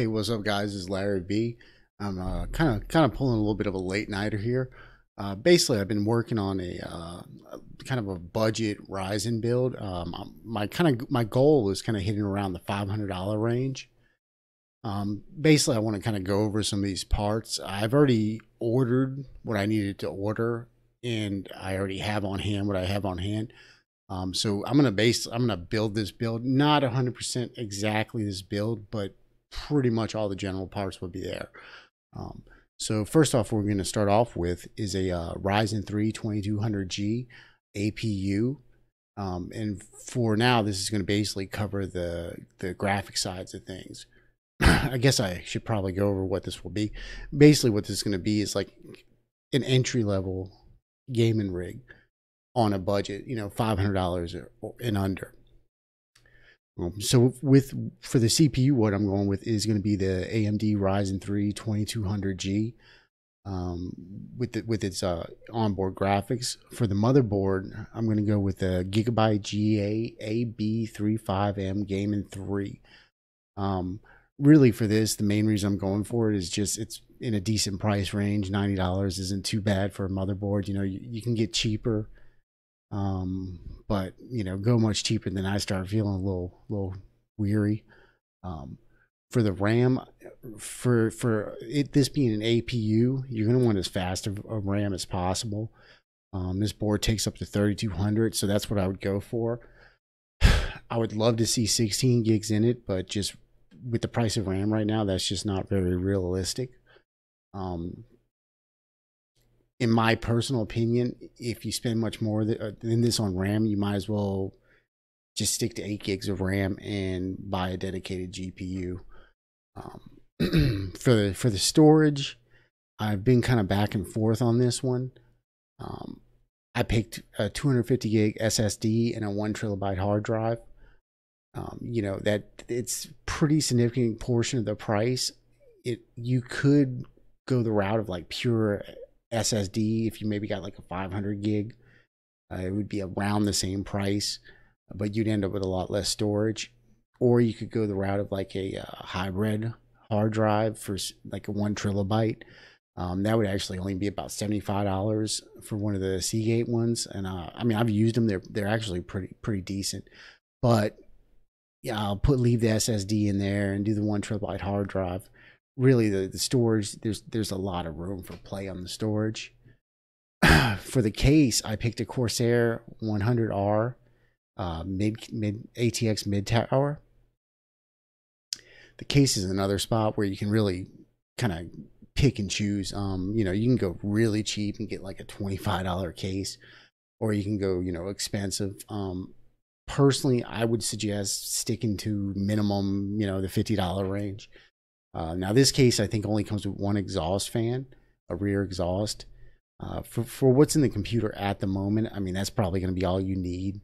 Hey, what's up, guys? This is Larry B. I'm kind of pulling a little bit of a late nighter here. Basically, I've been working on a kind of a budget Ryzen build. My goal is kind of hitting around the $500 range. Basically, I want to kind of go over some of these parts. I've already ordered what I needed to order, and I already have on hand what I have on hand. So I'm gonna build this build, not 100% exactly this build, but pretty much all the general parts will be there. Um, so first off, we're going to start off with is a Ryzen 3 2200G APU. And for now, this is going to basically cover the graphic sides of things. I guess I should probably go over what this will be. Basically, what this is going to be is like an entry level gaming rig on a budget, $500 and under. So for the CPU, what I'm going with is going to be the AMD Ryzen 3 2200G with its onboard graphics. For the motherboard, I'm going to go with the Gigabyte GA AB35M Gaming 3. Really, for this, the main reason I'm going for it is just it's in a decent price range. $90 isn't too bad for a motherboard. You can get cheaper. But go much cheaper than I start feeling a little weary. For the RAM, for it this being an APU, you're gonna want as fast a RAM as possible. This board takes up to 3200, so that's what I would go for. I would love to see 16 gigs in it, but just with the price of RAM right now, that's just not very realistic. In my personal opinion, if you spend much more than this on RAM, you might as well just stick to 8 gigs of RAM and buy a dedicated GPU. For the storage, I've been kind of back and forth on this one. I picked a 250 gig SSD and a 1 terabyte hard drive. That it's pretty significant portion of the price. You could go the route of like pure SSD. If you maybe got like a 500 gig, it would be around the same price, but you'd end up with a lot less storage. Or you could go the route of like a hybrid hard drive for like a 1 terabyte. That would actually only be about $75 for one of the Seagate ones. And I mean, I've used them. They're actually pretty decent. But yeah, I'll leave the SSD in there and do the 1 terabyte hard drive. Really, the storage, there's a lot of room for play on the storage. For the case, I picked a Corsair 100R mid ATX mid tower. The case is another spot where you can really kind of pick and choose. You can go really cheap and get like a $25 case, or you can go expensive. Personally, I would suggest sticking to minimum the $50 range. Now this case I think only comes with one exhaust fan, a rear exhaust. For what's in the computer at the moment, I mean that's probably going to be all you need.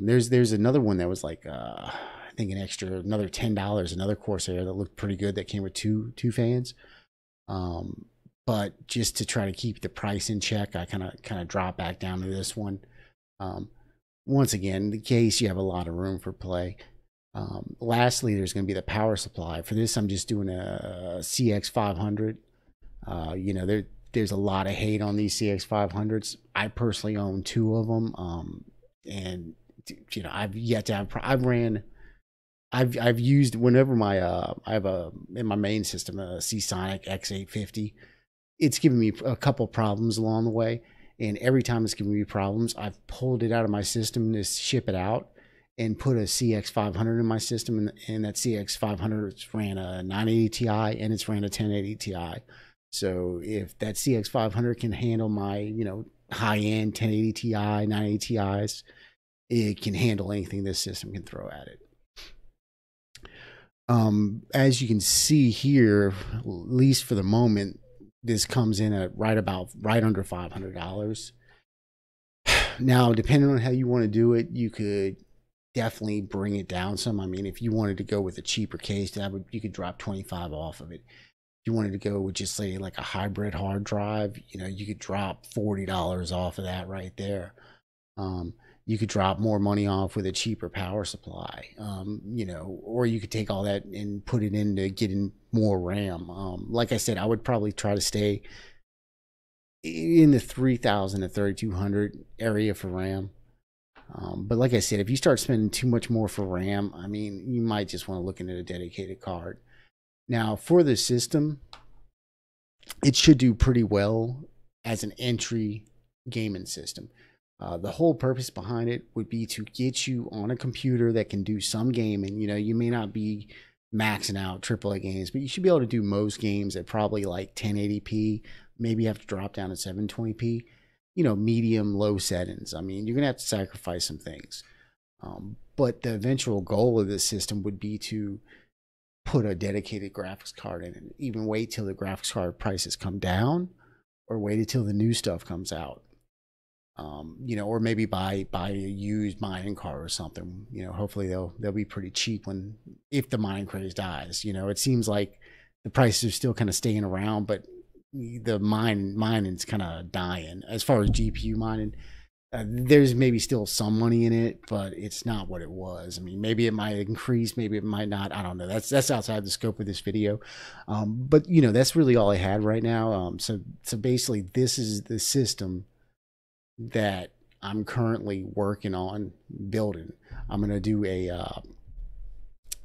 There's another one that was like I think another $10, another Corsair that looked pretty good that came with two fans. But just to try to keep the price in check, I kind of drop back down to this one. Once again, the case, you have a lot of room for play. Lastly, there's going to be the power supply. For this, I'm just doing a CX500. There's a lot of hate on these CX500s. I personally own 2 of them. And I've yet to have. I've used whenever I have in my main system a Seasonic X850. It's given me a couple problems along the way, and every time it's given me problems, I've pulled it out of my system to ship it out and put a CX500 in my system, and that CX500 ran a 980 Ti and it's ran a 1080 Ti. So if that CX500 can handle my high-end 1080 Ti, 980 Ti's, it can handle anything this system can throw at it. As you can see here, at least for the moment, this comes in at right under $500. Now, depending on how you want to do it, you could definitely bring it down some. I mean, if you wanted to go with a cheaper case, you could drop 25 off of it. If you wanted to go with just say like a hybrid hard drive, you could drop $40 off of that right there. you could drop more money off with a cheaper power supply, you know, or you could take all that and put it into getting more RAM. Like I said, I would probably try to stay in the 3,000 to 3,200 area for RAM. But like I said, if you start spending too much more for RAM, I mean, you might just want to look into a dedicated card. Now, for the system, it should do pretty well as an entry gaming system. The whole purpose behind it would be to get you on a computer that can do some gaming. You know, you may not be maxing out AAA games, but you should be able to do most games at probably like 1080p. Maybe you have to drop down to 720p. You know, medium, low settings. I mean, you're going to have to sacrifice some things. But the eventual goal of this system would be to put a dedicated graphics card in it. Even wait till the graphics card prices come down, or wait until the new stuff comes out. You know, or maybe buy a used mining card or something. You know, hopefully they'll be pretty cheap if the mining craze dies. You know, it seems like the prices are still kind of staying around, but the mining's kind of dying. As far as GPU mining, there's maybe still some money in it, but it's not what it was. I mean, maybe it might increase, maybe it might not. I don't know. That's outside the scope of this video. But you know, that's really all I had right now. So basically, this is the system that I'm currently working on building. I'm gonna do a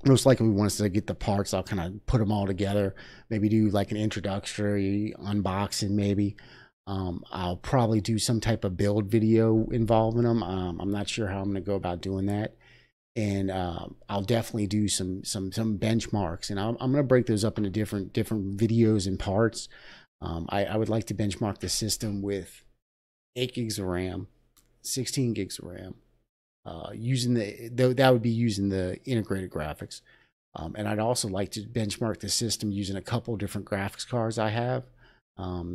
most likely, once I get the parts, I'll kind of put them all together. Maybe do like an introductory unboxing. Maybe I'll probably do some type of build video involving them. I'm not sure how I'm gonna go about doing that, and I'll definitely do some benchmarks, and I'm gonna break those up into different videos and parts. I would like to benchmark the system with 8 gigs of RAM, 16 gigs of RAM, using that would be using the integrated graphics. And I'd also like to benchmark the system using a couple different graphics cards I have.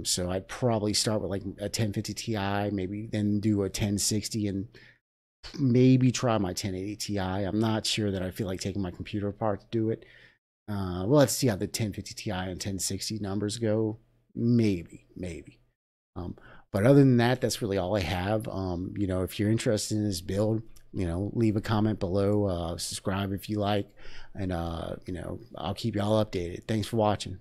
So I'd probably start with like a 1050 Ti, maybe then do a 1060, and maybe try my 1080 Ti. I'm not sure that I feel like taking my computer apart to do it. Well, let's see how the 1050 Ti and 1060 numbers go. Maybe. But other than that, that's really all I have. You know, if you're interested in this build, you know, leave a comment below, subscribe if you like, and you know, I'll keep y'all updated. Thanks for watching.